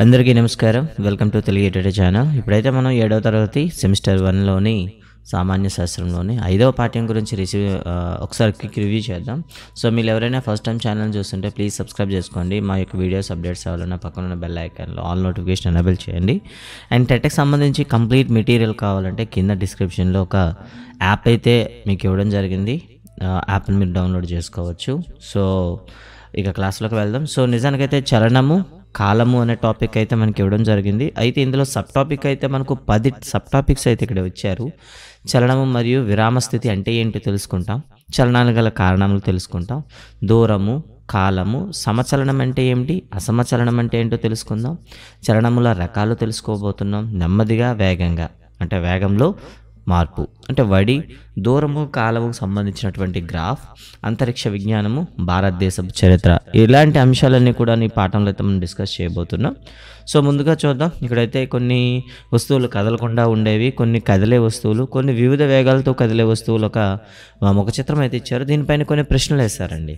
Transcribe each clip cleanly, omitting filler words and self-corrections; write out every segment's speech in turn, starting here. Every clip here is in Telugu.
అందరికీ నమస్కారం. Welcome to Telugu editor channel. ఇప్పుడైతే మనం 7వ తరగతి సెమిస్టర్ 1లోని సామాన్య శాస్త్రంలోని 5వ పాఠ్యం గురించి ఒకసారి క్విక్ రివ్యూ చేద్దాం. సో మీరు ఎవరైనా ఫస్ట్ టైం ఛానల్ చూస్తుంటే ప్లీజ్ సబ్స్క్రైబ్ చేసుకోండి. మా యొక్క వీడియోస్ అప్డేట్స్ అవ్వాలన్నా పక్కన ఉన్న బెల్ ఐకాన్లో ఆల్ నోటిఫికేషన్ ఎనేబుల్ చేయండి. అండ్ టెట్కి సంబంధించి కంప్లీట్ మెటీరియల్ కావాలంటే కింద డిస్క్రిప్షన్లో ఒక యాప్ అయితే మీకు ఇవ్వడం జరిగింది. యాప్ని మీరు డౌన్లోడ్ చేసుకోవచ్చు. సో ఇక క్లాస్లోకి వెళ్దాం. సో నిజానికైతే చలనము, కాలము అనే టాపిక్ అయితే మనకి ఇవ్వడం జరిగింది. అయితే ఇందులో సబ్ టాపిక్ అయితే మనకు 10 సబ్ టాపిక్స్ అయితే ఇక్కడ ఇచ్చారు. చలనము మరియు విరామ స్థితి అంటే ఏంటో తెలుసుకుంటాం, చలనాలు గల కారణాలు తెలుసుకుంటాం, దూరము, కాలము, సమచలనం అంటే ఏమిటి, అసమచలనం అంటే ఏంటో తెలుసుకుందాం, చలనముల రకాలు తెలుసుకోబోతున్నాం. నెమ్మదిగా, వేగంగా అంటే వేగంలో మార్పు అంటే వడి, దూరము, కాలము సంబంధించినటువంటి గ్రాఫ్, అంతరిక్ష విజ్ఞానము, భారతదేశపు చరిత్ర, ఇలాంటి అంశాలన్నీ కూడా ఈ పాఠంలో అయితే మనం డిస్కస్ చేయబోతున్నాం. సో ముందుగా చూద్దాం. ఇక్కడైతే కొన్ని వస్తువులు కదలకుండా ఉండేవి, కొన్ని కదిలే వస్తువులు, కొన్ని వివిధ వేగాలతో కదిలే వస్తువులు ఒక ముఖ చిత్రం అయితే ఇచ్చారు. దీనిపైన కొన్ని ప్రశ్నలు వేశారండి.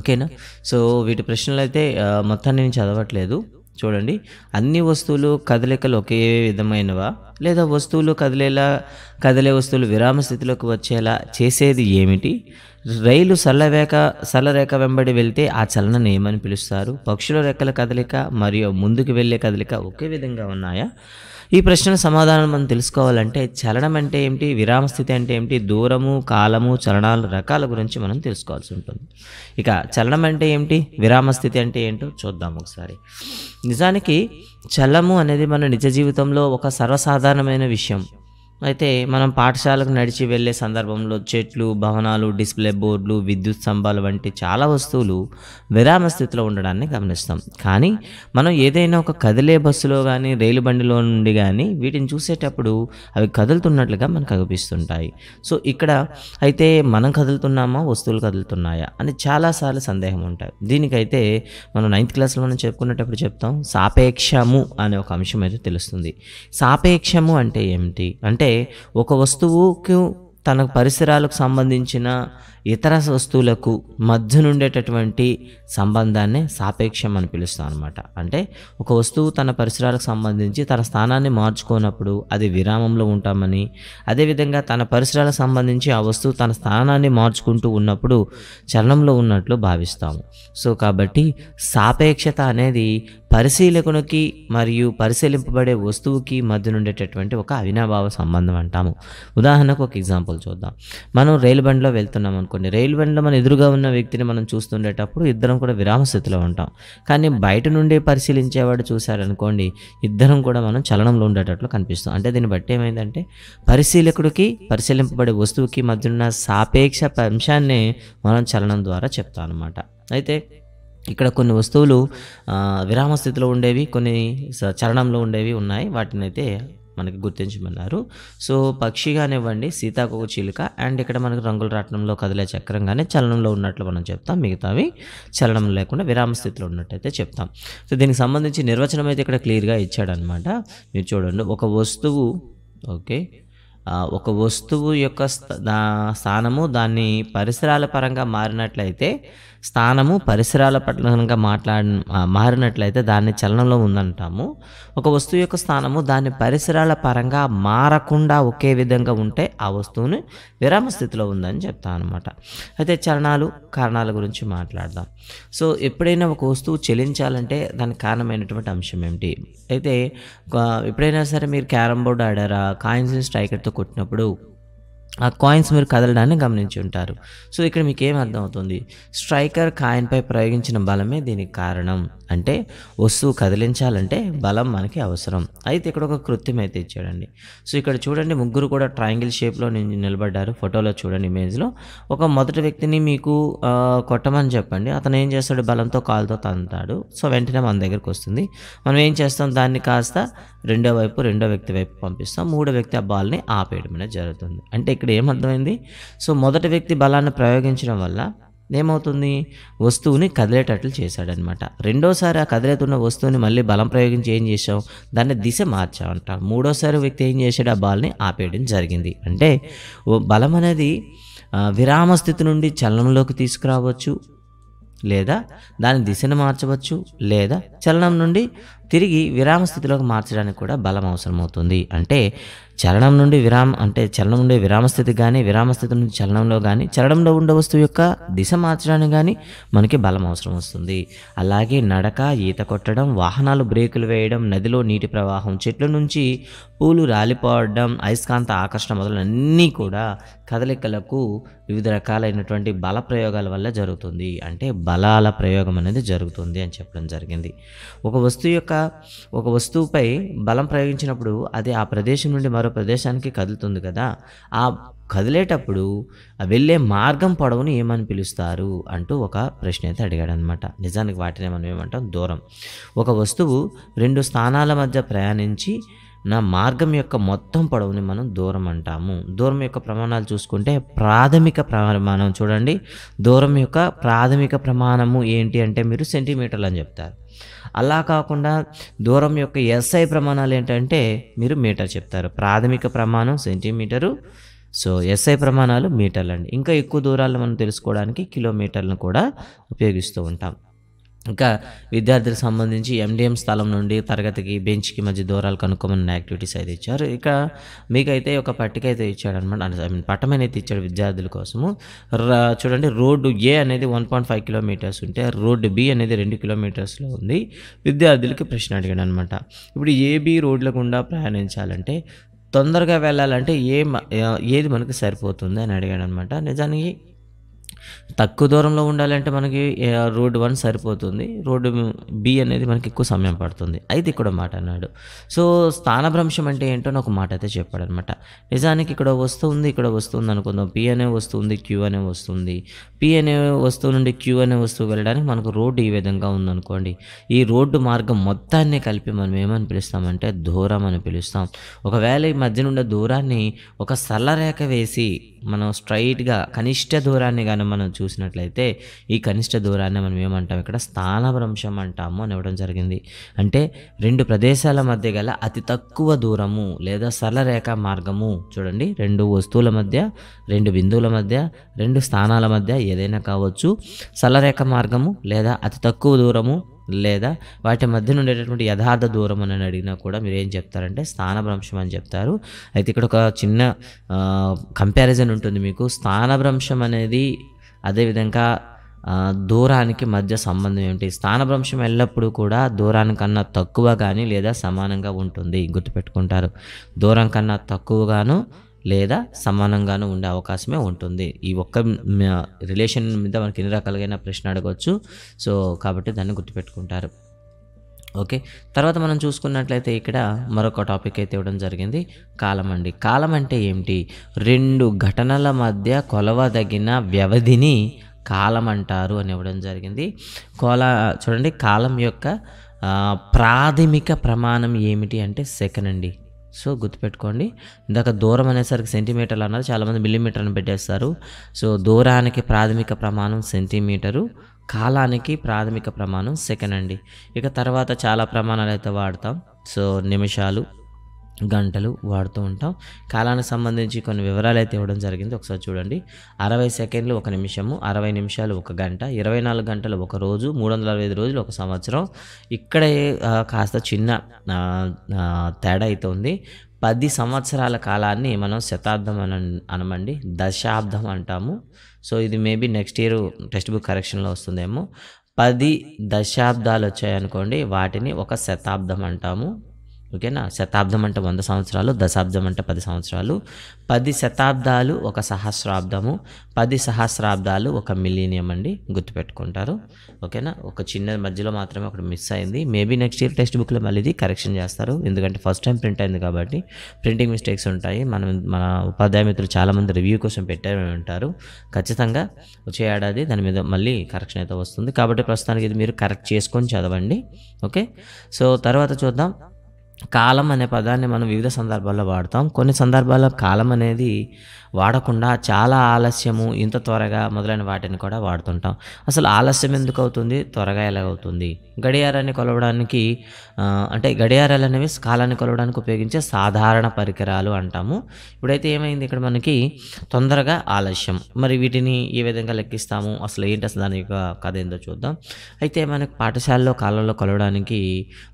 ఓకేనా. సో వీటి ప్రశ్నలు అయితే మొత్తాన్ని నేను చదవట్లేదు. చూడండి, అన్ని వస్తువులు కదలికలు ఒకే విధమైనవా, లేదా వస్తువులు కదిలే వస్తువులు విరామ స్థితిలోకి వచ్చేలా చేసేది ఏమిటి, రైలు సరళరేఖ వెంబడి వెళ్తే ఆ చలనం ఏమని పిలుస్తారు, పక్షుల రెక్కల కదలిక మరియు ముందుకు వెళ్ళే కదలిక ఒకే విధంగా ఉన్నాయా? ఈ ప్రశ్నల సమాధానం మనం తెలుసుకోవాలంటే చలనం అంటే ఏమిటి, విరామ స్థితి అంటే ఏమిటి, దూరము, కాలము, చలనాల రకాల గురించి మనం తెలుసుకోవాల్సి ఉంటుంది. ఇక చలనం అంటే ఏమిటి, విరామ స్థితి అంటే ఏంటో చూద్దాం ఒకసారి. నిజానికి చలనము అనేది మన నిజ జీవితంలో ఒక సర్వసాధారణమైన విషయం. అయితే మనం పాఠశాలకు నడిచి వెళ్ళే సందర్భంలో చెట్లు, భవనాలు, డిస్ప్లే బోర్డులు, విద్యుత్ స్తంభాలు వంటి చాలా వస్తువులు విరామ స్థితిలో ఉండడాన్ని గమనిస్తాం. కానీ మనం ఏదైనా ఒక కదిలే బస్సులో కానీ రైలు బండిలో నుండి కానీ వీటిని చూసేటప్పుడు అవి కదులుతున్నట్లుగా మనకు అనిపిస్తుంటాయి. సో ఇక్కడ అయితే మనం కదులుతున్నామా, వస్తువులు కదులుతున్నాయా అని చాలాసార్లు సందేహం ఉంటాయి. దీనికైతే మనం 9th క్లాస్లో మనం చెప్పుకునేటప్పుడు చెప్తాం, సాపేక్షము అనే ఒక అంశం అయితే తెలుస్తుంది. సాపేక్షము అంటే ఏమిటి అంటే ఒక వస్తువుకు తన పరిసరాలకు సంబంధించిన ఇతర వస్తువులకు మధ్య నుండేటటువంటి సంబంధాన్ని సాపేక్షం అని పిలుస్తాం అనమాట. అంటే ఒక వస్తువు తన పరిసరాలకు సంబంధించి తన స్థానాన్ని మార్చుకోనప్పుడు అది విరామంలో ఉంటామని, అదేవిధంగా తన పరిసరాలకు సంబంధించి ఆ వస్తువు తన స్థానాన్ని మార్చుకుంటూ ఉన్నప్పుడు చలనంలో ఉన్నట్లు భావిస్తాము. సో కాబట్టి సాపేక్షత అనేది పరిశీలకునికి మరియు పరిశీలింపబడే వస్తువుకి మధ్య ఉండేటటువంటి ఒక అవినాభావ సంబంధం అంటాము. ఉదాహరణకు ఒక ఎగ్జాంపుల్ చూద్దాం. మనం రైలు బండిలో వెళ్తున్నాం అనుకోండి. రైలు బండిలో మన ఎదురుగా ఉన్న వ్యక్తిని మనం చూస్తుండేటప్పుడు ఇద్దరం కూడా విరామ స్థితిలో ఉంటాం. కానీ బయట నుండి పరిశీలించేవాడు చూశారనుకోండి, ఇద్దరం కూడా మనం చలనంలో ఉండేటట్లు కనిపిస్తాం. అంటే దీన్ని బట్టి ఏమైందంటే పరిశీలకుడికి పరిశీలింపబడే వస్తువుకి మధ్య ఉన్న సాపేక్ష అంశాన్ని మనం చలనం ద్వారా చెప్తాం అన్నమాట. అయితే ఇక్కడ కొన్ని వస్తువులు విరామ స్థితిలో ఉండేవి, కొన్ని చలనంలో ఉండేవి ఉన్నాయి. వాటిని అయితే మనకి గుర్తించమన్నారు. సో పక్షి కానివ్వండి, సీతాకోక చిలుక, అండ్ ఇక్కడ మనకు రంగుల రాట్నంలో కదిలే చక్రం కానీ చలనంలో ఉన్నట్లు మనం చెప్తాం. మిగతావి చలనం లేకుండా విరామ స్థితిలో ఉన్నట్టయితే చెప్తాం. సో దీనికి సంబంధించి నిర్వచనం అయితే ఇక్కడ క్లియర్గా ఇచ్చాడనమాట. మీరు చూడండి, ఒక వస్తువు యొక్క స్థానము దాని పరిసరాల పరంగా మారినట్లయితే, స్థానము పరిసరాల పరంగా మారినట్లయితే దాన్ని చలనంలో ఉందంటాము. ఒక వస్తువు యొక్క స్థానము దాని పరిసరాల పరంగా మారకుండా ఒకే విధంగా ఉంటే ఆ వస్తువుని విరామ స్థితిలో ఉందని చెప్తాను అనమాట. అయితే చలనాలు, కారణాల గురించి మాట్లాడదాం. సో ఎప్పుడైనా ఒక వస్తువు చలించాలంటే దానికి కారణమైనటువంటి అంశం ఏమిటి? అయితే ఎప్పుడైనా సరే మీరు క్యారమ్ బోర్డు ఆడారా, కాయిన్స్ని స్ట్రైకర్తో కొట్టినప్పుడు ఆ కాయిన్స్ మీరు కదలడాన్ని గమనించి ఉంటారు. సో ఇక్కడ మీకు ఏం అర్థం అవుతుంది? స్ట్రైకర్ కాయిన్పై ప్రయోగించిన బలమే దీనికి కారణం. అంటే వస్తువు కదిలించాలంటే బలం మనకి అవసరం. అయితే ఇక్కడ ఒక కృత్యం అయితే ఇచ్చాడండి. సో ఇక్కడ చూడండి, ముగ్గురు కూడా ట్రయాంగిల్ షేప్లో నిలబడ్డారు. ఫోటోలో చూడండి, ఇమేజ్లో ఒక మొదటి వ్యక్తిని మీకు కొట్టమని చెప్పండి. అతను ఏం చేస్తాడు, బలంతో కాలుతో తంతాడు. సో వెంటనే మన దగ్గరకు వస్తుంది. మనం ఏం చేస్తాం, దాన్ని కాస్త రెండో వ్యక్తి వైపు పంపిస్తాం. మూడో వ్యక్తి ఆ బాల్ని ఆపేయడం అనేది జరుగుతుంది. అంటే ఇక్కడ ఏమర్థమైంది? సో మొదటి వ్యక్తి బలాన్ని ప్రయోగించడం వల్ల ఏమవుతుంది, వస్తువుని కదిలేటట్లు చేశాడనమాట. రెండోసారి ఆ కదిలేతున్న వస్తువుని మళ్ళీ బలం ప్రయోగించి ఏం చేసాం, దాన్ని దిశ మార్చామంట. మూడోసారి వ్యక్తి ఏం చేశాడు, ఆ బాల్ని ఆపేయడం జరిగింది. అంటే బలం అనేది విరామ స్థితి నుండి చలనంలోకి తీసుకురావచ్చు, లేదా దాని దిశను మార్చవచ్చు, లేదా చలనం నుండి తిరిగి విరామ స్థితిలోకి మార్చడానికి కూడా బలం అవసరమవుతుంది. అంటే చలనం నుండి చలనం నుండి విరామ స్థితి కానీ, విరామ స్థితి నుండి చలనంలో కానీ, చలనంలో ఉండే వస్తువు యొక్క దిశ మార్చడానికి కానీ మనకి బలం అవసరం వస్తుంది. అలాగే నడక, ఈత కొట్టడం, వాహనాలు బ్రేకులు వేయడం, నదిలో నీటి ప్రవాహం, చెట్ల నుంచి పూలు రాలిపోవడం, అయస్కాంత ఆకర్షణ మొదలన్నీ కూడా కదలికలకు వివిధ రకాలైనటువంటి బల ప్రయోగాల వల్ల జరుగుతుంది. అంటే బలాల ప్రయోగం అనేది జరుగుతుంది అని చెప్పడం జరిగింది. ఒక వస్తువుపై బలం ప్రయోగించినప్పుడు అది ఆ ప్రదేశం నుండి మరో ప్రదేశానికి కదులుతుంది కదా. ఆ కదిలేటప్పుడు వెళ్ళే మార్గం పొడవుని ఏమని పిలుస్తారు అంటూ ఒక ప్రశ్న అయితే అడిగాడు అనమాట. నిజానికి వాటినే మనం ఏమంటాం, దూరం. ఒక వస్తువు 2 స్థానాల మధ్య ప్రయాణించి నా మార్గం యొక్క మొత్తం పొడవుని మనం దూరం అంటాము. దూరం యొక్క ప్రమాణాలు చూసుకుంటే ప్రాథమిక ప్రమాణం చూడండి. దూరం యొక్క ప్రాథమిక ప్రమాణము ఏంటి అంటే మీరు సెంటీమీటర్లు అని చెప్తారు. అలా కాకుండా దూరం యొక్క ఎస్ఐ ప్రమాణాలు ఏంటంటే మీరు మీటర్ చెప్తారు. ప్రాథమిక ప్రమాణం సెంటీమీటరు, సో ఎస్ఐ ప్రమాణాలు మీటర్లు అండి. ఇంకా ఎక్కువ దూరాలను మనం తెలుసుకోవడానికి కిలోమీటర్లను కూడా ఉపయోగిస్తూ ఉంటాం. ఇంకా విద్యార్థులకు సంబంధించి MDM స్థలం నుండి తరగతికి బెంచ్కి మధ్య దూరాలు కనుక్కోమని యాక్టివిటీస్ అయితే ఇచ్చారు. ఇక మీకైతే ఒక పట్టిక అయితే ఇచ్చాడనమాట. పట్టమైన అయితే ఇచ్చాడు విద్యార్థుల కోసము. చూడండి, రోడ్డు A అనేది 1.5 కిలోమీటర్స్ ఉంటే రోడ్డు B అనేది 2 కిలోమీటర్స్లో ఉంది. విద్యార్థులకి ప్రశ్న అడిగాడు అనమాట. ఇప్పుడు AB రోడ్ల గుండా ప్రయాణించాలంటే తొందరగా వెళ్ళాలంటే ఏది మనకి సరిపోతుంది అని అడిగాడు అనమాట. నిజానికి తక్కువ దూరంలో ఉండాలంటే మనకి రోడ్ 1 సరిపోతుంది. రోడ్డు B అనేది మనకి ఎక్కువ సమయం పడుతుంది. అయితే ఇక్కడ మాట అన్నాడు. సో స్థానభ్రంశం అంటే ఏంటో ఒక మాట అయితే చెప్పాడనమాట. నిజానికి ఇక్కడ వస్తుంది అనుకుందాం. P అనే వస్తుంది, Q అనే వస్తుంది. P అనే వస్తువు నుండి Q అనే వస్తువు వెళ్ళడానికి మనకు రోడ్డు ఈ విధంగా ఉందనుకోండి. ఈ రోడ్డు మార్గం మొత్తాన్ని కలిపి మనం ఏమని పిలుస్తామంటే దూరం అని పిలుస్తాం. ఒకవేళ ఈ మధ్య ఉండే దూరాన్ని ఒక సరళరేఖ వేసి మనం స్ట్రైట్గా కనిష్ట దూరాన్ని కానీ మనం చూసినట్లయితే ఈ కనిష్ట దూరాన్ని మనం ఏమంటాం, ఇక్కడ స్థానభ్రంశం అంటాము అని ఇవ్వడం జరిగింది. అంటే 2 ప్రదేశాల మధ్య గల అతి తక్కువ దూరము లేదా సరళరేఖ మార్గము. చూడండి, 2 వస్తువుల మధ్య, 2 బిందువుల మధ్య, 2 స్థానాల మధ్య ఏదైనా కావచ్చు. సరళరేఖ మార్గము లేదా అతి తక్కువ దూరము లేదా వాటి మధ్య ఉండేటటువంటి యథార్థ దూరం అని అడిగినా కూడా మీరు ఏం చెప్తారంటే స్థానభ్రంశం అని చెప్తారు. అయితే ఇక్కడ ఒక చిన్న కంపారిజన్ ఉంటుంది మీకు. స్థానభ్రంశం అనేది అదేవిధంగా దూరానికి మధ్య సంబంధం ఏమిటి? స్థానభ్రంశం ఎల్లప్పుడూ కూడా దూరానికన్నా తక్కువ కానీ లేదా సమానంగా ఉంటుంది, గుర్తుపెట్టుకుంటారు. దూరం కన్నా తక్కువగాను లేదా సమానంగాను ఉండే అవకాశమే ఉంటుంది. ఈ ఒక్క రిలేషన్ మీద మనకి ఎన్ని రకాలుగా ప్రశ్న అడగవచ్చు. సో కాబట్టి దాన్ని గుర్తుపెట్టుకుంటారు. ఓకే, తర్వాత మనం చూసుకున్నట్లయితే ఇక్కడ మరొక టాపిక్ అయితే ఇవ్వడం జరిగింది, కాలం అండి. కాలం అంటే ఏమిటి? 2 ఘటనల మధ్య కొలవదగిన వ్యవధిని కాలం అంటారు అని ఇవ్వడం జరిగింది. చూడండి, కాలం యొక్క ప్రాథమిక ప్రమాణం ఏమిటి అంటే సెకండ్ అండి. సో గుర్తుపెట్టుకోండి, ఇందాక దూరం అనేసరికి సెంటీమీటర్లు అన్నారు, చాలామంది మిల్లీమీటర్ని పెట్టేస్తారు. సో దూరానికి ప్రాథమిక ప్రమాణం సెంటీమీటరు, కాలానికి ప్రాథమిక ప్రమాణం సెకండ్ అండి. ఇక తర్వాత చాలా ప్రమాణాలు అయితే వాడతాం. సో నిమిషాలు, గంటలు వాడుతూ ఉంటాం. కాలానికి సంబంధించి కొన్ని వివరాలు అయితే ఇవ్వడం జరిగింది. ఒకసారి చూడండి, 60 సెకండ్లు 1 నిమిషము, 60 నిమిషాలు 1 గంట, 24 గంటలు 1 రోజు, 365 రోజులు 1 సంవత్సరం. ఇక్కడే కాస్త చిన్న తేడా అయితే ఉంది. 10 సంవత్సరాల కాలాన్ని మనం శతాబ్దం అనమండి, దశాబ్దం అంటాము. సో ఇది maybe next year text book కరెక్షన్లో వస్తుందేమో. 10 దశాబ్దాలు వచ్చాయనుకోండి, వాటిని ఒక శతాబ్దం అంటాము. ఓకేనా? శతాబ్దం అంటే 100 సంవత్సరాలు, దశాబ్దం అంటే 10 సంవత్సరాలు. 10 శతాబ్దాలు 1 సహస్రాబ్దము, 10 సహస్రాబ్దాలు 1 మిలీనియం అండి, గుర్తుపెట్టుకుంటారు. ఓకేనా? ఒక చిన్న మధ్యలో మాత్రమే ఒకటి మిస్ అయింది. మేబీ నెక్స్ట్ ఇయర్ టెక్స్ట్ బుక్లో మళ్ళీ ఇది కరెక్షన్ చేస్తారు, ఎందుకంటే ఫస్ట్ టైం ప్రింట్ అయింది కాబట్టి ప్రింటింగ్ మిస్టేక్స్ ఉంటాయి. మన ఉపాధ్యాయ మిత్రులు చాలామంది రివ్యూ కోసం పెట్టారు ఉంటారు. ఖచ్చితంగా వచ్చే ఏడాది దాని మీద మళ్ళీ కరెక్షన్ అయితే వస్తుంది. కాబట్టి ప్రస్తుతానికి ఇది మీరు కరెక్ట్ చేసుకొని చదవండి. ఓకే, సో తర్వాత చూద్దాం. కాలం అనే పదాన్ని మనం వివిధ సందర్భాల్లో వాడతాం. కొన్ని సందర్భాల్లో కాలం అనేది వాడకుండా చాలా ఆలస్యము, ఇంత త్వరగా మొదలైన వాటిని కూడా వాడుతుంటాం. అసలు ఆలస్యం ఎందుకు అవుతుంది? త్వరగా ఎలా అవుతుంది? గడియారాన్ని కొలవడానికి అంటే గడియారాలనేవి కాలాన్ని కొలవడానికి ఉపయోగించే సాధారణ పరికరాలు అంటాము. ఇప్పుడైతే ఏమైంది ఇక్కడ మనకి తొందరగా ఆలస్యం. మరి వీటిని ఏ విధంగా లెక్కిస్తాము? అసలు ఏంటి అసలు దాని యొక్క కథ ఏందో చూద్దాం. అయితే మనకి పాఠశాలలో కాలంలో కొలవడానికి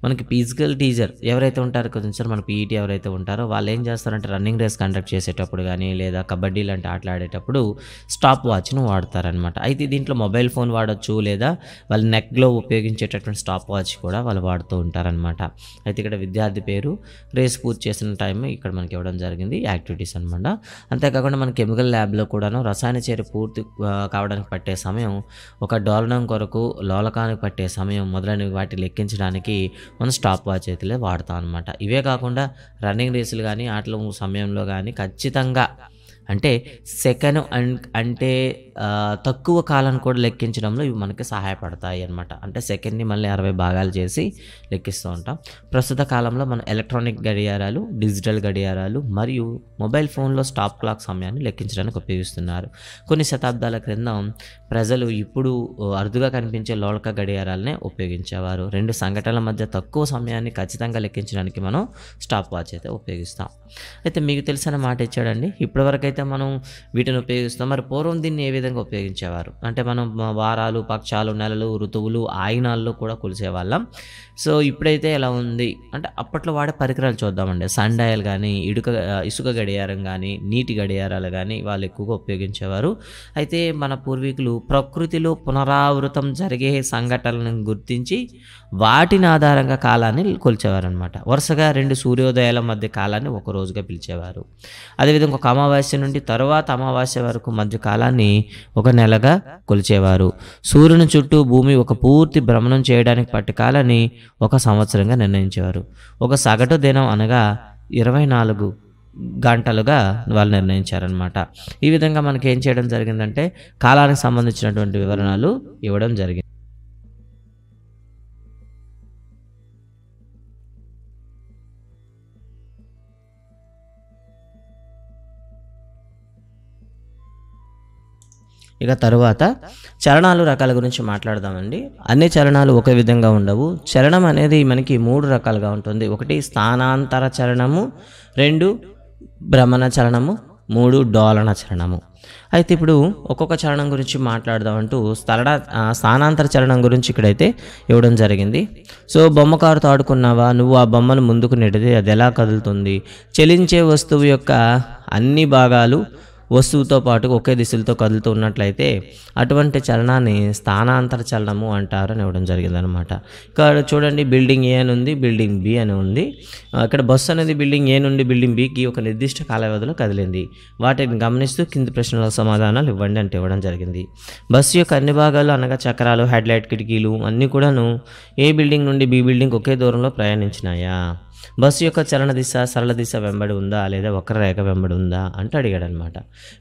మనకి ఫిజికల్ టీచర్ ఎవరైతే ఉంటారో కొంచెం మన పీఈటీ ఎవరైతే ఉంటారో వాళ్ళు ఏం చేస్తారంటే రన్నింగ్ రేస్ కండక్ట్ చేసేటప్పుడు కానీ లేదా కబడ్డీ లాంటి ఆటలు ఆడేటప్పుడు స్టాప్ వాచ్ను వాడతారనమాట. అయితే దీంట్లో మొబైల్ ఫోన్ వాడచ్చు లేదా వాళ్ళ నెక్లో ఉపయోగించేటటువంటి స్టాప్ వాచ్ కూడా వాళ్ళు వాడుతూ ఉంటారనమాట. అయితే ఇక్కడ విద్యార్థి పేరు, రేస్ పూర్తి చేసిన టైం ఇక్కడ మనకి ఇవ్వడం జరిగింది, యాక్టివిటీస్ అనమాట. అంతేకాకుండా మన కెమికల్ ల్యాబ్లో కూడాను రసాయన చర్య పూర్తి కావడానికి పట్టే సమయం, ఒక డోలనం కొరకు లోలకానికి పట్టే సమయం మొదలైనవి వాటిని లెక్కించడానికి మనం స్టాప్ వాచ్ అయితే వాడతాం అనమాట. ఇవే కాకుండా రన్నింగ్ రేసులు కానీ ఆటల సమయంలో కానీ ఖచ్చితంగా అంటే సెకండ్ అంటే తక్కువ కాలాన్ని కూడా లెక్కించడంలో ఇవి మనకి సహాయపడతాయి అన్నమాట. అంటే సెకండ్ని మళ్ళీ 60 భాగాలు చేసి లెక్కిస్తూ ఉంటాం. ప్రస్తుత కాలంలో మన ఎలక్ట్రానిక్ గడియారాలు, డిజిటల్ గడియారాలు మరియు మొబైల్ ఫోన్లో స్టాప్ క్లాక్ సమయాన్ని లెక్కించడానికి ఉపయోగిస్తున్నారు. కొన్ని శతాబ్దాల క్రింద ప్రజలు ఇప్పుడు అరుదుగా కనిపించే లోలక గడియారాలనే ఉపయోగించేవారు. రెండు సంఘటనల మధ్య తక్కువ సమయాన్ని ఖచ్చితంగా లెక్కించడానికి మనం స్టాప్ వాచ్ అయితే ఉపయోగిస్తాం. అయితే మీకు తెలిసిన మాట ఇచ్చాడండి. ఇప్పటివరకు అయితే మనం వీటిని ఉపయోగిస్తాం. మరి పూర్వం దీన్ని ఏ విధంగా ఉపయోగించేవారు అంటే మనం వారాలు, పక్షాలు, నెలలు, ఋతువులు, ఆయినాల్లో కూడా కొలిసేవాళ్ళం. సో ఇప్పుడైతే ఎలా ఉంది అంటే అప్పట్లో వాడే పరికరాలు చూద్దామండి. సన్ డయల్ కానీ, ఇసుక గడియారం కానీ, నీటి గడియారాలు కానీ వాళ్ళు ఎక్కువగా ఉపయోగించేవారు. అయితే మన పూర్వీకులు ప్రకృతిలో పునరావృతం జరిగే సంఘటనలను గుర్తించి వాటిని ఆధారంగా కాలాన్ని కొలిచేవారనమాట. వరుసగా 2 సూర్యోదయాల మధ్య కాలాన్ని ఒక రోజుగా పిలిచేవారు. అదేవిధంగా ఒక అమావాస్య నుండి తరువాత అమావాస్య వరకు మధ్య కాలాన్ని ఒక నెలగా కొలిచేవారు. సూర్యుని చుట్టూ భూమి ఒక పూర్తి భ్రమణం చేయడానికి పట్టే కాలాన్ని ఒక సంవత్సరంగా నిర్ణయించేవారు. ఒక సగటు దినం అనగా 24 గంటలుగా వాళ్ళు నిర్ణయించారనమాట. ఈ విధంగా మనకి ఏం చేయడం జరిగిందంటే కాలానికి సంబంధించినటువంటి వివరణలు ఇవ్వడం జరిగింది. ఇక తరువాత చలనాలు రకాల గురించి మాట్లాడదామండి. అన్ని చలనాలు ఒకే విధంగా ఉండవు. చలనం అనేది మనకి 3 రకాలుగా ఉంటుంది. 1 స్థానాంతర చలనము, 2 భ్రమణ చలనము, 3 డోలన చలనము. అయితే ఇప్పుడు ఒక్కొక్క చలనం గురించి మాట్లాడదామంటూ స్థానాంతర చలనం గురించి ఇక్కడైతే ఇవ్వడం జరిగింది. సో బొమ్మకారుతో ఆడుకున్నావా, నువ్వు ఆ బొమ్మను ముందుకు నెడితే అది ఎలా కదులుతుంది? చలించే వస్తువు యొక్క అన్ని భాగాలు వస్తువుతో పాటు ఒకే దిశలతో కదులుతూ ఉన్నట్లయితే అటువంటి చలనాన్ని స్థానాంతర చలనము అంటారు అని ఇవ్వడం జరిగిందనమాట. ఇక్కడ చూడండి, బిల్డింగ్ ఏ అని ఉంది, బిల్డింగ్ బి అని ఉంది. ఇక్కడ బస్సు అనేది బిల్డింగ్ ఏ నుండి బిల్డింగ్ బికి ఒక నిర్దిష్ట కాల వ్యవధిలో కదిలింది. వాటిని గమనిస్తూ కింది ప్రశ్నలకు సమాధానాలు ఇవ్వండి అంటే ఇవ్వడం జరిగింది. బస్సు యొక్క అన్ని భాగాలు అనగా చక్రాలు, హెడ్లైట్, కిటికీలు అన్నీ కూడాను ఏ బిల్డింగ్ నుండి బి బిల్డింగ్ ఒకే దూరంలో ప్రయాణించినాయా? బస్సు యొక్క చలన దిశ సరళ దిశ వెంబడి ఉందా లేదా వక్రరేఖ వెంబడి ఉందా అంటూ అడిగాడు అనమాట.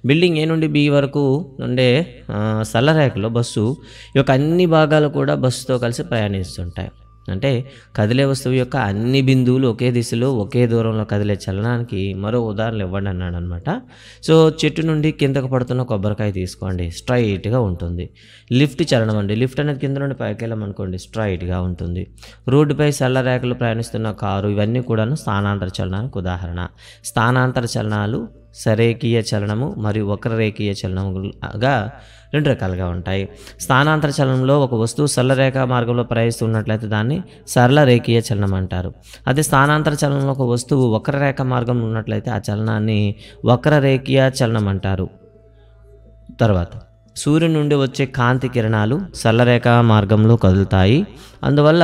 బిల్డింగ్ ఏ నుండి బి వరకు ఉండే సరళ రేఖలో బస్సు యొక్క అన్ని భాగాలు కూడా బస్సుతో కలిసి ప్రయాణిస్తుంటాయి. అంటే కదిలే వస్తువు యొక్క అన్ని బిందువులు ఒకే దిశలో ఒకే దూరంలో కదిలే చలనానికి మరో ఉదాహరణ ఇవ్వండి అన్నాడు అనమాట. సో చెట్టు నుండి కిందకు పడుతున్న కొబ్బరికాయ తీసుకోండి, స్ట్రైట్గా ఉంటుంది. లిఫ్ట్ చలనం అండి. లిఫ్ట్ అనేది కింద నుండి పైకి వెళ్ళమనుకోండి, స్ట్రైట్గా ఉంటుంది. రోడ్డుపై సరళ రేఖలు ప్రయాణిస్తున్న కారు, ఇవన్నీ కూడాను స్థానాంతర చలనానికి ఉదాహరణ. స్థానాంతర చలనాలు సరేఖీయ చలనము మరియు వక్రరేఖీయ చలనముగా 2 రకాలుగా ఉంటాయి. స్థానాంతర చలనంలో ఒక వస్తువు సరళ రేఖ మార్గంలో ప్రయాణిస్తున్నట్లయితే దాన్ని సరళ రేఖీయ చలనం అంటారు. అదే స్థానాంతర చలనంలో ఒక వస్తువు వక్రరేఖ మార్గంలో ఉన్నట్లయితే ఆ చలనాన్ని వక్రరేఖీయ చలనం అంటారు. తర్వాత సూర్యుని నుండి వచ్చే కాంతి కిరణాలు సరళ రేఖ మార్గంలో కదులుతాయి. అందువల్ల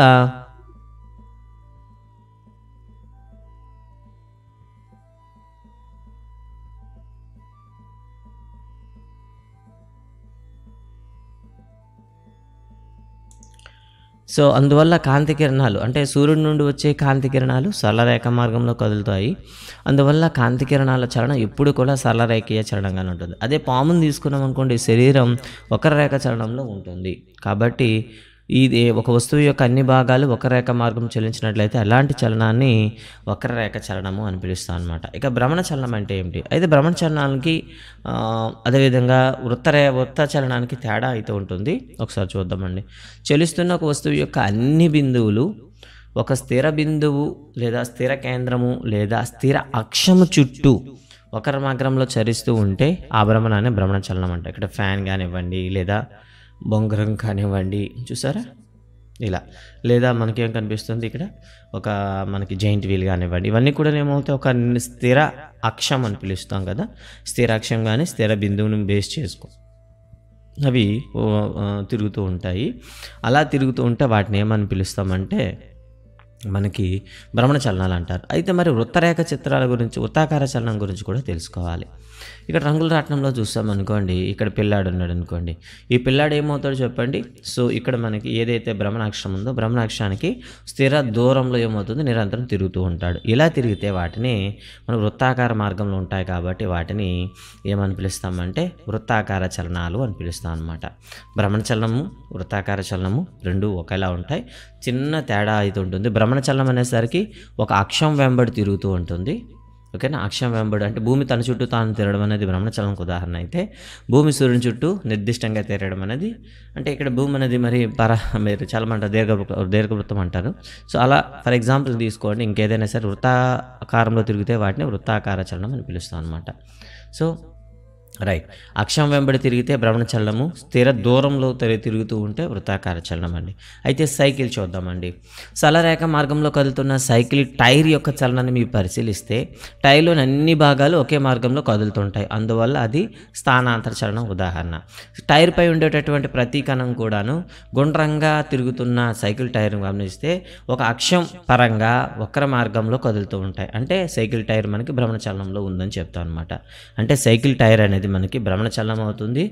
కాంతి కిరణాలు అంటే సూర్యుడి నుండి వచ్చే కాంతి కిరణాలు సరళరేఖ మార్గంలో కదులుతాయి. అందువల్ల కాంతి కిరణాల చలనం ఎప్పుడు కూడా సరళరేఖీయ చలనంగానే ఉంటుంది. అదే పాముని తీసుకున్నాం అనుకోండి, శరీరం వక్రరేఖ చలనంలో ఉంటుంది. కాబట్టి ఇది ఒక వస్తువు యొక్క అన్ని భాగాలు వక్రరేఖ మార్గం చలించినట్లయితే అలాంటి చలనాన్ని వక్రరేఖ చలనము అని పిలుస్తాం అనమాట. ఇక భ్రమణ చలనం అంటే ఏమిటి? అయితే భ్రమణ చలనానికి అదేవిధంగా వృత్త చలనానికి తేడా అయితే ఉంటుంది. ఒకసారి చూద్దామండి. చలిస్తున్న ఒక వస్తువు యొక్క అన్ని బిందువులు ఒక స్థిర బిందువు లేదా స్థిర కేంద్రము లేదా స్థిర అక్షము చుట్టూ వక్ర మార్గంలో చరిస్తూ ఉంటే ఆ భ్రమణాన్ని భ్రమణ చలనం అంట. ఇక్కడ ఫ్యాన్ కానివ్వండి లేదా బొంగరం కానివ్వండి, చూసారా ఇలా, లేదా మనకేం కనిపిస్తుంది ఇక్కడ మనకి జైంట్ వీల్ కానివ్వండి, ఇవన్నీ కూడా ఏమవుతాయి ఒక స్థిర అక్షం అని పిలుస్తాం కదా. స్థిర అక్షం కానీ స్థిర బిందువుని బేస్ చేసుకో అవి తిరుగుతూ ఉంటాయి. అలా తిరుగుతూ ఉంటే వాటిని ఏమని పిలుస్తామంటే మనకి భ్రమణ చలనాలు అంటారు. అయితే మరి వృత్తరేఖ చిత్రాల గురించి, వృత్తాకార చలనం గురించి కూడా తెలుసుకోవాలి. ఇక్కడ రంగుల రాట్నంలో చూస్తామనుకోండి, ఇక్కడ పిల్లాడు ఉన్నాడు అనుకోండి. ఈ పిల్లాడు ఏమవుతాడో చెప్పండి. సో ఇక్కడ మనకి ఏదైతే భ్రమణాక్షం ఉందో భ్రమణాక్షానికి స్థిర దూరంలో ఏమవుతుంది, నిరంతరం తిరుగుతూ ఉంటాడు. ఇలా తిరిగితే వాటిని మనం వృత్తాకార మార్గంలో ఉంటాయి కాబట్టి వాటిని ఏమని పిలుస్తామంటే వృత్తాకార చలనాలు అని పిలుస్తాం అనమాట. భ్రమణ చలనము వృత్తాకార చలనము రెండు ఒకేలా ఉంటాయి, చిన్న తేడా అయితే ఉంటుంది. భ్రమణ చలనం అనేసరికి ఒక అక్షం వెంబడి తిరుగుతూ ఉంటుంది. ఓకేనా, అక్షం వెంబడి అంటే భూమి తన చుట్టూ తాను తిరగడం అనేది భ్రమణ చలనంకు ఉదాహరణ అయితే, భూమి సూర్యుని చుట్టూ నిర్దిష్టంగా తిరగడం అనేది అంటే ఇక్కడ భూమి అనేది మరి మీరు చాలామంటారు దీర్ఘవృత్తం అంటారు. సో అలా ఫర్ ఎగ్జాంపుల్ తీసుకోండి, ఇంకేదైనా సరే వృత్తాకారంలో తిరిగితే వాటిని వృత్తాకార చలనం అని పిలుస్తాం అనమాట. సో రైట్, అక్షం వెంబడి తిరిగితే భ్రమణ చలనము, స్థిర దూరంలో తిరుగుతూ ఉంటే వృత్తాకార చలనం అండి. అయితే సైకిల్ చూద్దామండి. సరళరేఖ మార్గంలో కదులుతున్న సైకిల్ టైర్ యొక్క చలనాన్ని మీరు పరిశీలిస్తే టైర్లోని అన్ని భాగాలు ఒకే మార్గంలో కదులుతుంటాయి, అందువల్ల అది స్థానాంతర చలనం ఉదాహరణ. టైర్ పై ఉండేటటువంటి ప్రతి కణం కూడాను గుండ్రంగా తిరుగుతున్న సైకిల్ టైర్ను గమనిస్తే ఒక అక్షం పరంగా వక్ర మార్గంలో కదులుతూ ఉంటాయి. అంటే సైకిల్ టైర్ మనకి భ్రమణ చలనంలో ఉందని చెప్తాం అనమాట. అంటే సైకిల్ టైర్ అనేది మనకి భ్రమణ చలనం అవుతుంది,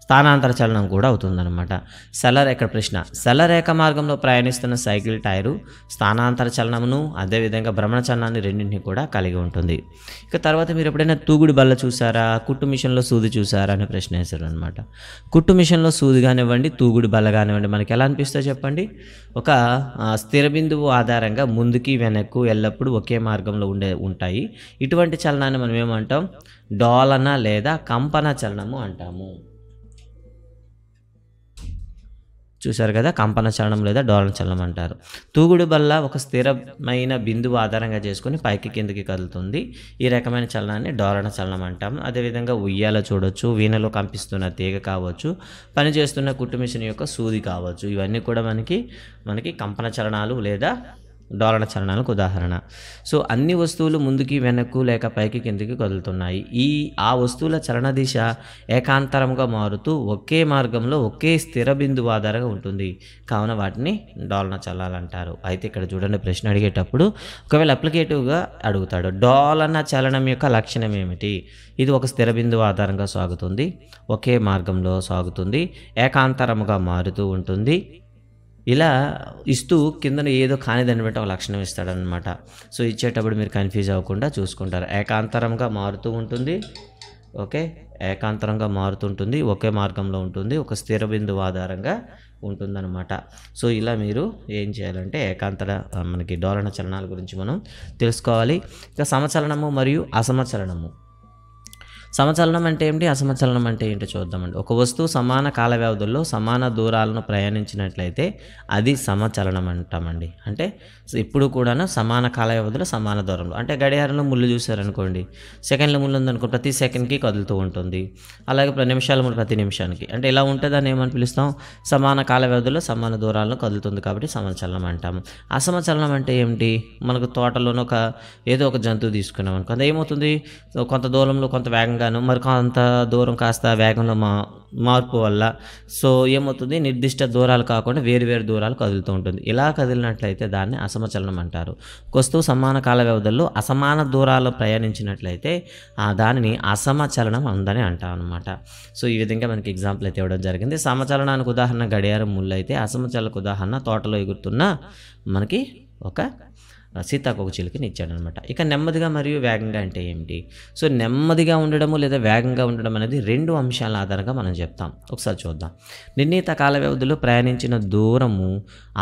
స్థానాంతర చలనం కూడా అవుతుందన్నమాట. ఇక్కడ ప్రశ్న, సరళరేఖ మార్గంలో ప్రయాణిస్తున్న సైకిల్ టైరు స్థానాంతర చలనమును అదేవిధంగా భ్రమణ చలనాన్ని రెండింటిని కూడా కలిగి ఉంటుంది. ఇక తర్వాత మీరు ఎప్పుడైనా తూగుడు బల్ల చూసారా, కుట్టు మిషన్లో సూది చూసారా అనే ప్రశ్న వేశారు అనమాట. కుట్టు మిషన్లో సూది కానివ్వండి, తూగుడు బల్ల కానివ్వండి, మనకి ఎలా అనిపిస్తుందో చెప్పండి. ఒక స్థిర బిందువు ఆధారంగా ముందుకి వెనక్కు ఎల్లప్పుడూ ఒకే మార్గంలో ఉంటాయి. ఇటువంటి చలనాన్ని మనం ఏమంటాం, డోలన లేదా కంపన చలనము అంటాము. చూశారు కదా, కంపన చలనం లేదా డోలన చలనం అంటారు. తూగుడు బల్ల ఒక స్థిరమైన బిందువు ఆధారంగా చేసుకుని పైకి కిందకి కదులుతుంది. ఈ రకమైన చలనాన్ని డోలన చలనం అంటాము. అదేవిధంగా ఉయ్యాల చూడొచ్చు, వీణలో కంపిస్తున్న తీగ కావచ్చు, పనిచేస్తున్న కుట్టు మిషన్ యొక్క సూది కావచ్చు, ఇవన్నీ కూడా మనకి కంపన చలనాలు లేదా డోలన చలనాలకు ఉదాహరణ. సో అన్ని వస్తువులు ముందుకి వెనక్కు లేక పైకి కిందికి కదులుతున్నాయి. ఆ వస్తువుల చలన దిశ ఏకాంతరంగా మారుతూ ఒకే మార్గంలో ఒకే స్థిర బిందువు ఆధారంగా ఉంటుంది, కావున వాటిని డోలన చలనాలు అంటారు. అయితే ఇక్కడ చూడండి, ప్రశ్న అడిగేటప్పుడు ఒకవేళ అప్లికేటివ్గా అడుగుతాడు, డోలన చలనం యొక్క లక్షణం ఏమిటి? ఇది ఒక స్థిర బిందువు ఆధారంగా సాగుతుంది, ఒకే మార్గంలో సాగుతుంది, ఏకాంతరముగా మారుతూ ఉంటుంది. ఇలా ఇస్తూ కిందన ఏదో కానిదాన్ని బట్టి ఒక లక్షణం ఇస్తాడనమాట. సో ఇచ్చేటప్పుడు మీరు కన్ఫ్యూజ్ అవ్వకుండా చూసుకుంటారు. ఏకాంతరంగా మారుతూ ఉంటుంది, ఓకే, ఏకాంతరంగా మారుతుంటుంది, ఒకే మార్గంలో ఉంటుంది, ఒక స్థిర బిందువు ఆధారంగా ఉంటుందన్నమాట. సో ఇలా మీరు ఏం చేయాలంటే మనకి డోలన చలనాల గురించి మనం తెలుసుకోవాలి. ఇక సమచలనము మరియు అసమచలనము. సమచలనం అంటే ఏంటి, అసమచలనం అంటే ఏంటో చూద్దామండి. ఒక వస్తువు సమాన కాల వ్యవధుల్లో సమాన దూరాలను ప్రయాణించినట్లయితే అది సమచలనం అంటామండి. అంటే ఇప్పుడు కూడా సమాన కాల వ్యవధిలో సమాన దూరంలో, అంటే గడియారంలో ముళ్ళు చూసారనుకోండి, సెకండ్ల ముళ్ళు ఉందనుకో, ప్రతి సెకండ్కి కదులుతూ ఉంటుంది. అలాగే నిమిషాల ముళ్ళు ప్రతి నిమిషానికి, అంటే ఇలా ఉంటే దాన్ని ఏమని పిలుస్తాం, సమాన కాల వ్యవధిలో సమాన దూరాలను కదులుతుంది కాబట్టి సమచలనం అంటాము. అసమచలనం అంటే ఏమిటి, మనకు తోటలోనూ ఏదో ఒక జంతువు తీసుకున్నాం అనుకో, అది ఏమవుతుంది, కొంత దూరంలో కొంత వేగంగా మరి కొంత దూరం కాస్త వేగంలో మార్పు వల్ల సో ఏమవుతుంది, నిర్దిష్ట దూరాలు కాకుండా వేరు దూరాలు కదులుతూ ఉంటుంది. ఇలా కదిలినట్లయితే దాన్ని అసమచలనం అంటారు. వస్తువు సమాన కాల వ్యవధుల్లో అసమాన దూరాలు ప్రయాణించినట్లయితే దానిని అసమచలనం ఉందని అంటాం అనమాట. సో ఈ విధంగా మనకి ఎగ్జాంపుల్ అయితే ఇవ్వడం జరిగింది. సమచలనానికి ఉదాహరణ గడియారం ముళ్ళు అయితే, అసమచలనకు ఉదాహరణ తోటలో ఎగురుతున్న మనకి ఒక సీతాకోకచిలుకని ఇచ్చాడనమాట. ఇక నెమ్మదిగా మరియు వేగంగా అంటే ఏమిటి? సో నెమ్మదిగా ఉండడము లేదా వేగంగా ఉండడం అనేది 2 అంశాల ఆధారంగా మనం చెప్తాం. ఒకసారి చూద్దాం. నిర్ణీత కాల వ్యవధిలో ప్రయాణించిన దూరము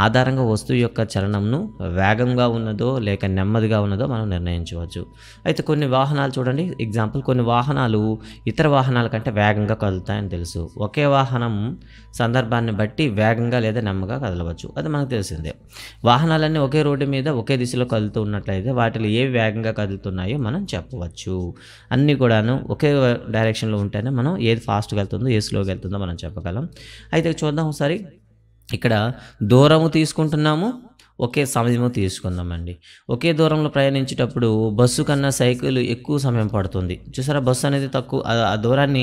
ఆధారంగా వస్తువు యొక్క చలనంను వేగంగా ఉన్నదో లేక నెమ్మదిగా ఉన్నదో మనం నిర్ణయించవచ్చు. అయితే కొన్ని వాహనాలు చూడండి, ఎగ్జాంపుల్ కొన్ని వాహనాలు ఇతర వాహనాల కంటే వేగంగా కదులుతాయని తెలుసు. ఒకే వాహనం సందర్భాన్ని బట్టి వేగంగా లేదా నెమ్మదిగా కదలవచ్చు, అది మనకు తెలిసిందే. వాహనాలన్నీ ఒకే రోడ్డు మీద ఒకే దిశలో కదులుతూ ఉన్నట్లయితే వాటిలో ఏ వేగంగా కదులుతున్నాయో మనం చెప్పవచ్చు. అన్నీ కూడాను ఒకే డైరెక్షన్లో ఉంటేనే మనం ఏది ఫాస్ట్గా వెళ్తుందో ఏది స్లోగా వెళ్తుందో మనం చెప్పగలం. అయితే చూద్దాం ఒకసారి. ఇక్కడ దూరము తీసుకుంటున్నాము, ఒకే సమయము తీసుకుందామండి. ఒకే దూరంలో ప్రయాణించేటప్పుడు బస్సు కన్నా సైకిల్ ఎక్కువ సమయం పడుతుంది. చూసారా, బస్సు అనేది ఆ దూరాన్ని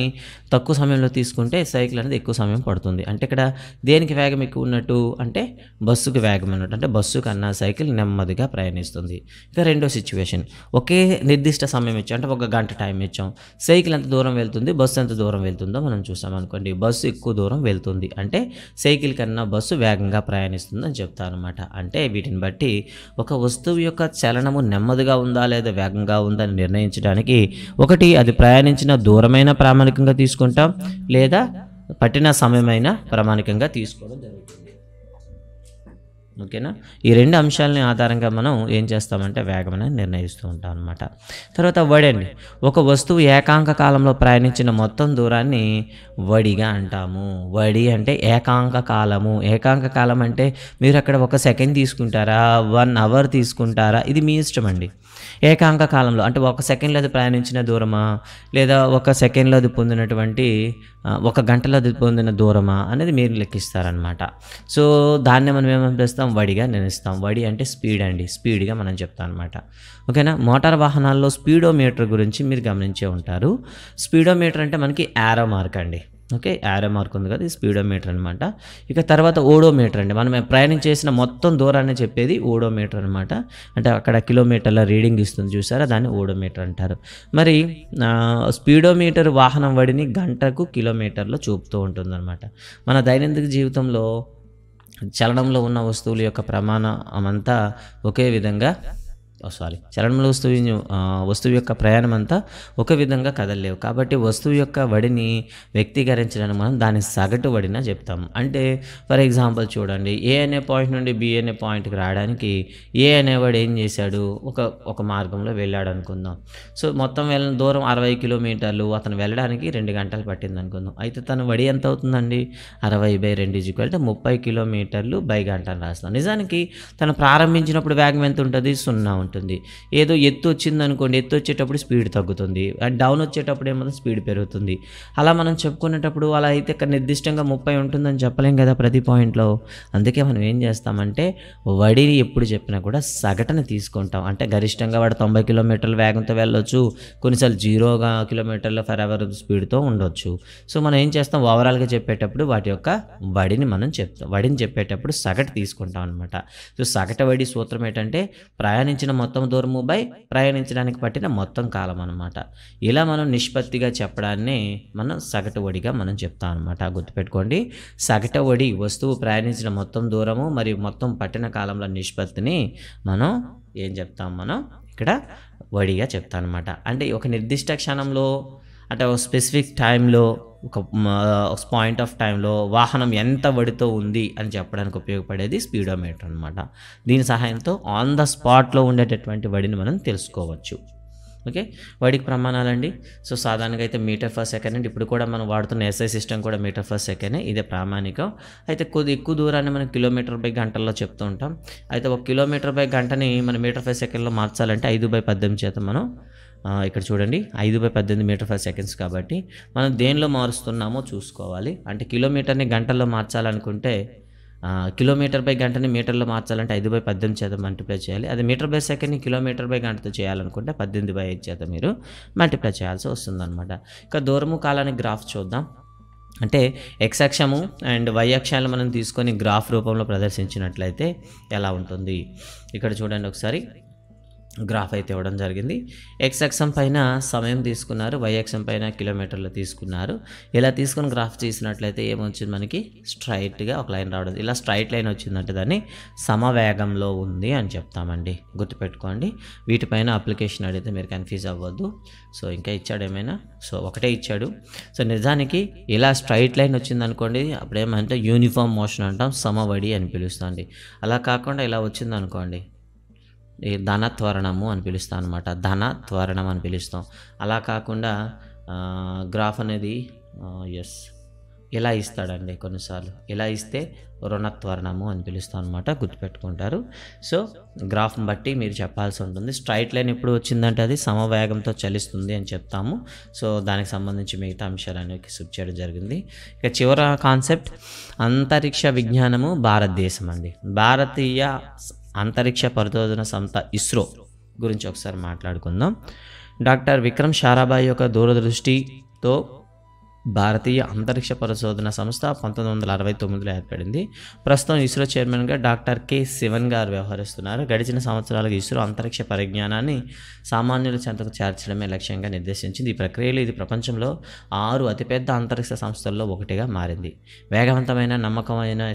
తక్కువ సమయంలో తీసుకుంటే సైకిల్ అనేది ఎక్కువ సమయం పడుతుంది. అంటే ఇక్కడ దేనికి వేగం ఎక్కువ ఉన్నట్టు అంటే బస్సుకి వేగం అన్నట్టు. అంటే బస్సు కన్నా సైకిల్ నెమ్మదిగా ప్రయాణిస్తుంది. ఇక రెండో సిచ్యువేషన్, ఒకే నిర్దిష్ట సమయం ఇచ్చాం, అంటే 1 గంట టైం ఇచ్చాం. సైకిల్ ఎంత దూరం వెళ్తుంది, బస్సు ఎంత దూరం వెళ్తుందో మనం చూసాం అనుకోండి. బస్సు ఎక్కువ దూరం వెళ్తుంది అంటే సైకిల్ కన్నా బస్సు వేగంగా ప్రయాణిస్తుంది అని చెప్తాను అనమాట. అంటే వీటిని బట్టి ఒక వస్తువు యొక్క చలనము నెమ్మదిగా ఉందా లేదా వేగంగా ఉందా అని నిర్ణయించడానికి ఒకటి అది ప్రయాణించిన దూరమైన ప్రామాణికంగా తీసుకుంటాం, లేదా పట్టిన సమయమైన ప్రామాణికంగా తీసుకోవడం జరుగుతుంది. ఓకేనా, ఈ 2 అంశాలని ఆధారంగా మనం ఏం చేస్తామంటే వేగం అనేది నిర్ణయిస్తూ ఉంటాం అనమాట. తర్వాత వడండి, ఒక వస్తువు ఏకాంక కాలంలో ప్రయాణించిన మొత్తం దూరాన్ని వడిగా అంటాము. వడి అంటే ఏకాంక కాలము. ఏకాంక కాలం అంటే మీరు అక్కడ 1 సెకండ్ తీసుకుంటారా, 1 అవర్ తీసుకుంటారా, ఇది మీ ఇష్టం అండి. ఏకాంక కాలంలో అంటే 1 సెకండ్లో అది ప్రయాణించిన దూరమా, లేదా 1 సెకండ్లో అది పొందినటువంటి 1 గంటలో అది పొందిన దూరమా అనేది మీరు లెక్కిస్తారనమాట. సో దాన్ని మనం ఏమని పిలుస్తాం, వడిగా నిర్ణయిస్తాం. వడి అంటే స్పీడ్ అండి, స్పీడ్గా మనం చెప్తాం అనమాట. ఓకేనా. మోటార్ వాహనాల్లో స్పీడోమీటర్ గురించి మీరు గమనించే ఉంటారు. స్పీడోమీటర్ అంటే మనకి యారో మార్క్ అండి. ఓకే, యారో మార్క్ ఉంది కదా, ఇది స్పీడోమీటర్ అనమాట. ఇక తర్వాత ఓడోమీటర్ అండి, మనం ప్రయాణం చేసిన మొత్తం దూరాన్ని చెప్పేది ఓడోమీటర్ అనమాట. అంటే అక్కడ కిలోమీటర్ల రీడింగ్ ఇస్తుంది చూసారా, దాన్ని ఓడోమీటర్ అంటారు. మరి స్పీడోమీటర్ వాహనం వడిని గంటకు కిలోమీటర్లో చూపుతూ ఉంటుంది అనమాట. మన దైనందిక జీవితంలో చలనంలో ఉన్న వస్తువుల యొక్క ప్రమాణం అంతా ఒకే విధంగా చలనంలో వస్తువు యొక్క ప్రయాణం అంతా ఒక విధంగా కదలలేవు. కాబట్టి వస్తువు యొక్క వడిని వ్యక్తీకరించడానికి మనం దాని సగటు వడిన చెప్తాము. అంటే ఫర్ ఎగ్జాంపుల్ చూడండి, ఏ అనే పాయింట్ నుండి బి అనే పాయింట్కి రావడానికి ఏ అనేవాడు ఏం చేశాడు, ఒక మార్గంలో వెళ్ళాడు అనుకుందాం. సో మొత్తం వెళ్ళిన దూరం 60 కిలోమీటర్లు, అతను వెళ్ళడానికి 2 గంటలు పట్టింది అనుకుందాం. అయితే తన వడి ఎంత అవుతుందండి, 60/2 = 30 కిలోమీటర్లు బై గంట అని రాస్తాం. నిజానికి తను ప్రారంభించినప్పుడు వేగం ఎంత ఉంటుంది, 0 ఉంటుంది. ఏదో ఎత్తు వచ్చింది అనుకోండి, ఎత్తు వచ్చేటప్పుడు స్పీడ్ తగ్గుతుంది, అండ్ డౌన్ వచ్చేటప్పుడు ఏమో స్పీడ్ పెరుగుతుంది. అలా మనం చెప్పుకునేటప్పుడు అలా అయితే ఇక్కడ నిర్దిష్టంగా 30 ఉంటుందని చెప్పలేం కదా ప్రతి పాయింట్లో. అందుకే మనం ఏం చేస్తామంటే వడిని ఎప్పుడు చెప్పినా కూడా సగటుని తీసుకుంటాం. అంటే గరిష్టంగా వాడు 90 కిలోమీటర్ల వేగంతో వెళ్ళొచ్చు, కొన్నిసార్లు 0 km/h స్పీడ్తో ఉండొచ్చు. సో మనం ఏం చేస్తాం, ఓవరాల్గా చెప్పేటప్పుడు వాటి యొక్క వడిని మనం చెప్తాం. వడిని చెప్పేటప్పుడు సగటు తీసుకుంటాం అనమాట. సో సగటు వడి సూత్రం ఏంటంటే ప్రయాణించిన మొత్తం దూరము బై ప్రయాణించడానికి పట్టిన మొత్తం కాలం అనమాట. ఇలా మనం నిష్పత్తిగా చెప్పడాన్ని మనం సగటు వడిగా మనం చెప్తాం అనమాట. గుర్తుపెట్టుకోండి, సగటు వడి వస్తువు ప్రయాణించిన మొత్తం దూరము మరియు మొత్తం పట్టిన కాలంలో నిష్పత్తిని మనం ఏం చెప్తాం, మనం ఇక్కడ వడిగా చెప్తాం అనమాట. అంటే ఒక నిర్దిష్ట క్షణంలో, అంటే ఒక స్పెసిఫిక్ టైంలో, ఒక పాయింట్ ఆఫ్ టైంలో వాహనం ఎంత వడితో ఉంది అని చెప్పడానికి ఉపయోగపడేది స్పీడోమీటర్ అనమాట. దీని సహాయంతో ఆన్ ద స్పాట్లో ఉండేటటువంటి వడిని మనం తెలుసుకోవచ్చు. ఓకే, వడికి ప్రమాణాలండి. సో సాధారణంగా అయితే మీటర్/సెకండ్ అండి. ఇప్పుడు కూడా మనం వాడుతున్న SI సిస్టమ్ కూడా మీటర్/సెకండ్, ఇదే ప్రామాణికం. అయితే కొద్ది ఎక్కువ దూరాన్ని మనం కిలోమీటర్/గంటల్లో చెప్తూ ఉంటాం. అయితే 1 కిలోమీటర్/గంటని మనం మీటర్/సెకండ్లో మార్చాలంటే 5/18 చేత మనం ఇక్కడ చూడండి 5/18 మీటర్/సెకండ్స్. కాబట్టి మనం దేనిలో మారుస్తున్నామో చూసుకోవాలి. అంటే కిలోమీటర్ని గంటల్లో మార్చాలనుకుంటే కిలోమీటర్/గంటని మీటర్లో మార్చాలంటే 5/18 చేత మల్టిప్లై చేయాలి. అదే మీటర్/సెకండ్ని కిలోమీటర్/గంటతో చేయాలనుకుంటే 18/5 చేత మీరు మల్టిప్లై చేయాల్సి వస్తుందన్నమాట. ఇక దూరము కాలానికి గ్రాఫ్ చూద్దాం. అంటే X అక్షము అండ్ Y అక్షాలు మనం తీసుకొని గ్రాఫ్ రూపంలో ప్రదర్శించినట్లయితే ఎలా ఉంటుంది, ఇక్కడ చూడండి ఒకసారి. గ్రాఫ్ అయితే ఇవ్వడం జరిగింది. ఎక్స్ అక్షం పైన సమయం తీసుకున్నారు, వై అక్షం పైన కిలోమీటర్లు తీసుకున్నారు. ఇలా తీసుకుని గ్రాఫ్ తీసినట్లయితే ఏమొచ్చింది మనకి స్ట్రైట్గా ఒక లైన్ రావడం. ఇలా స్ట్రైట్ లైన్ వచ్చిందంటే దాన్ని సమవేగంలో ఉంది అని చెప్తామండి, గుర్తుపెట్టుకోండి. వీటిపైన అప్లికేషన్ అడిగితే మీరు కన్ఫ్యూజ్ అవ్వద్దు. సో ఇంకా ఇచ్చాడు ఏమైనా, సో ఒకటే ఇచ్చాడు. సో నిజానికి ఇలా స్ట్రైట్ లైన్ వచ్చింది అనుకోండి, అప్పుడేమంటే యూనిఫామ్ మోషన్ అంటాం, సమవడి అని పిలుస్తుంది. అలా కాకుండా ఇలా వచ్చింది అనుకోండి, ఈ ధన త్వరణము అని పిలుస్తాం అనమాట, ధన త్వరణం అని పిలుస్తాం. అలా కాకుండా గ్రాఫ్ అనేది ఇలా ఇస్తాడండి కొన్నిసార్లు, ఇలా ఇస్తే రుణత్వరణము అని పిలుస్తాం అనమాట, గుర్తుపెట్టుకుంటారు. సో గ్రాఫ్ని బట్టి మీరు చెప్పాల్సి ఉంటుంది. స్ట్రైట్ లైన్ ఎప్పుడు వచ్చిందంటే అది సమవేగంతో చలిస్తుంది అని చెప్తాము. సో దానికి సంబంధించి మిగతా అంశాలన్నీ సూచన చేయడం జరిగింది. ఇక చివరి కాన్సెప్ట్ అంతరిక్ష విజ్ఞానము భారతదేశం అండి. భారతీయ అంతరిక్ష పరిశోధన సంస్థ ఇస్రో గురించి ఒకసారి మాట్లాడుకుందాం. డాక్టర్ విక్రమ్ సారాభాయ్ యొక్క దూరదృష్టితో భారతీయ అంతరిక్ష పరిశోధన సంస్థ 1969లో ఏర్పడింది. ప్రస్తుతం ఇస్రో చైర్మన్గా డాక్టర్ కె శివన్ గారు వ్యవహరిస్తున్నారు. గడిచిన సంవత్సరాలకు ఇస్రో అంతరిక్ష పరిజ్ఞానాన్ని సామాన్యుల చెంతకు చేర్చడమే లక్ష్యంగా నిర్దేశించింది. ఈ ప్రక్రియలో ఇది ప్రపంచంలో 6 అతిపెద్ద అంతరిక్ష సంస్థల్లో ఒకటిగా మారింది. వేగవంతమైన నమ్మకమైన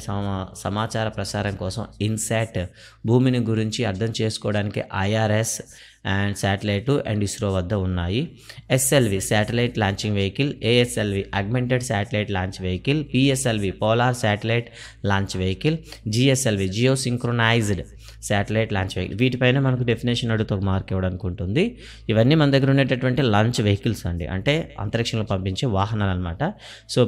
సమాచార ప్రసారం కోసం ఇన్సాట్, భూమిని గురించి అర్థం చేసుకోవడానికి IRS and satellite and ISRO వద్ద ఉన్నాయి. SLV satellite launching vehicle, ASLV augmented satellite launch vehicle, PSLV polar satellite launch vehicle, GSLV geo synchronized satellite launch vehicle. వీటిపైన మనకు డెఫినేషన్ అడుగుతూ ఒక మార్క్ ఇవ్వడానికి ఉంటుంది. ఇవన్నీ మన దగ్గర ఉండేటటువంటి లాంచ్ వెహికల్స్ అండి, అంటే అంతరిక్షంలో పంపించే వాహనాలు అనమాట. సో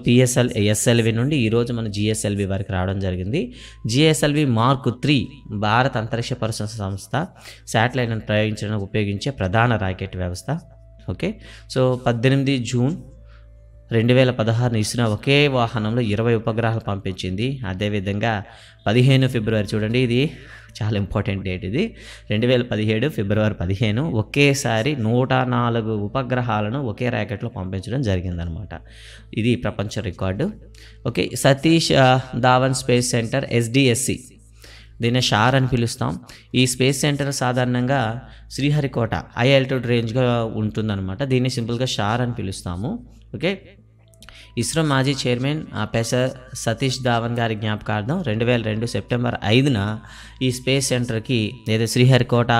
SLV నుండి ఈరోజు మన GSLV వరకు రావడం జరిగింది. GSLV Mark 3 భారత అంతరిక్ష పరిశోధన సంస్థ శాటిలైట్ను ప్రయోగించడానికి ఉపయోగించే ప్రధాన రాకెట్ వ్యవస్థ. ఓకే, సో 18 జూన్ 2016 ఇస్రో ఒకే వాహనంలో 20 ఉపగ్రహాలు పంపించింది. అదేవిధంగా 15 ఫిబ్రవరి, చూడండి ఇది చాలా ఇంపార్టెంట్ డేట్, ఇది 2017 ఫిబ్రవరి 15 ఒకేసారి 104 ఉపగ్రహాలను ఒకే ర్యాకెట్లో పంపించడం జరిగిందనమాట. ఇది ప్రపంచ record. Okay, Satish Dhawan space centre SDSC, దీన్ని షార్ అని పిలుస్తాం. ఈ స్పేస్ సెంటర్ సాధారణంగా శ్రీహరికోట హై ఆల్టిట్యూడ్ రేంజ్గా ఉంటుందన్నమాట. దీన్ని సింపుల్గా షార్ అని పిలుస్తాము. ఓకే, ఇస్రో మాజీ చైర్మన్ ప్రొఫెసర్ సతీష్ ధావన్ గారి జ్ఞాపకార్థం 2002 సెప్టెంబర్ 5న ఈ స్పేస్ సెంటర్కి ఏదైతే శ్రీహరికోట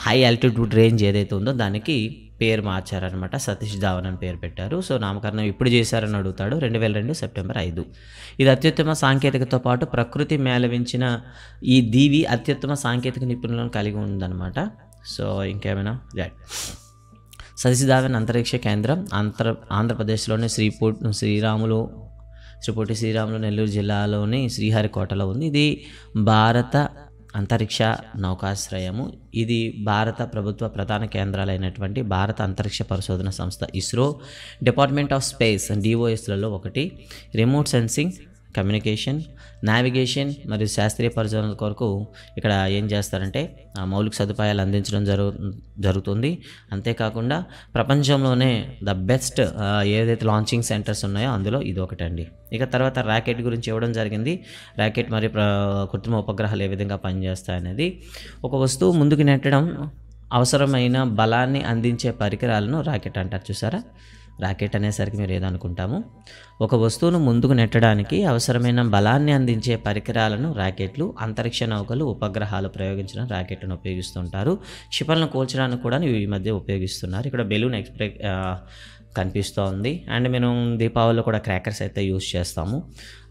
హై ఆల్టిట్యూడ్ రేంజ్ ఏదైతే ఉందో దానికి పేరు మార్చారనమాట, సతీష్ ధావన్ అని పేరు పెట్టారు. సో నామకరణం ఇప్పుడు చేశారని అడుగుతాడు. 2002 సెప్టెంబర్ 5. ఇది అత్యుత్తమ సాంకేతికతో పాటు ప్రకృతి మేళవించిన ఈ దీవి అత్యుత్తమ సాంకేతిక నిపుణులను కలిగి ఉందన్నమాట. సో ఇంకేమైనా సతీష్ ధావన్ అంతరిక్ష కేంద్రం ఆంధ్రప్రదేశ్లోని శ్రీ పొట్టి శ్రీరాములు నెల్లూరు జిల్లాలోని శ్రీహరికోటలో ఉంది. ఇది భారత అంతరిక్ష నౌకాశ్రయము. ఇది భారత ప్రభుత్వ ప్రధాన కేంద్రాలైనటువంటి భారత అంతరిక్ష పరిశోధన సంస్థ ఇస్రో, డిపార్ట్మెంట్ ఆఫ్ స్పేస్ DOSలలో ఒకటి. రిమోట్ సెన్సింగ్, కమ్యూనికేషన్, నావిగేషన్ మరియు శాస్త్రీయ పరిశోధనల కొరకు ఇక్కడ ఏం చేస్తారంటే మౌలిక సదుపాయాలు అందించడం జరుగుతుంది. అంతేకాకుండా ప్రపంచంలోనే ద బెస్ట్ ఏదైతే లాంచింగ్ సెంటర్స్ ఉన్నాయో అందులో ఇది ఒకటండి. ఇక తర్వాత ర్యాకెట్ గురించి ఇవ్వడం జరిగింది. ర్యాకెట్ మరియు కృత్రిమ ఉపగ్రహాలు ఏ విధంగా పనిచేస్తాయనేది. ఒక వస్తువు ముందుకు నెట్టడం అవసరమైన బలాన్ని అందించే పరికరాలను ర్యాకెట్ అంటారు. చూసారా, రాకెట్ అనేసరికి మీరు ఏదనుకుంటాము, ఒక వస్తువును ముందుకు నెట్టడానికి అవసరమైన బలాన్ని అందించే పరికరాలను రాకెట్లు, అంతరిక్ష నౌకలు, ఉపగ్రహాలు ప్రయోగించిన రాకెట్లను ఉపయోగిస్తుంటారు. క్షిపణులను కూల్చడానికి కూడా ఈ మధ్య ఉపయోగిస్తున్నారు. ఇక్కడ బెలూన్ కనిపిస్తోంది. అండ్ మేము దీపావళిలో కూడా క్రాకర్స్ అయితే యూజ్ చేస్తాము.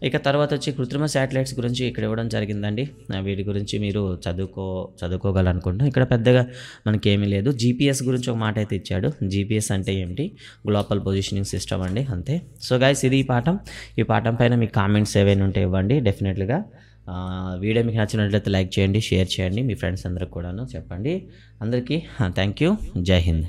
ఇక తర్వాత వచ్చి కృత్రిమ శాటిలైట్స్ గురించి ఇక్కడ ఇవ్వడం జరిగిందండి. వీటి గురించి మీరు చదువుకోగలనుకుంటాం. ఇక్కడ పెద్దగా మనకి ఏమీ లేదు. GPS గురించి ఒక మాట అయితే ఇచ్చాడు. GPS అంటే ఏమిటి? గ్లోబల్ పొజిషనింగ్ సిస్టమ్ అండి, అంతే. సో గైస్, ఇది ఈ పాఠం పైన మీ కామెంట్స్ ఏవైనా ఉంటే ఇవ్వండి. డెఫినెట్లీగా వీడియో మీకు నచ్చినట్లయితే లైక్ చేయండి, షేర్ చేయండి, మీ ఫ్రెండ్స్ అందరికి కూడాను చెప్పండి. అందరికీ థ్యాంక్ యూ. జై హింద్.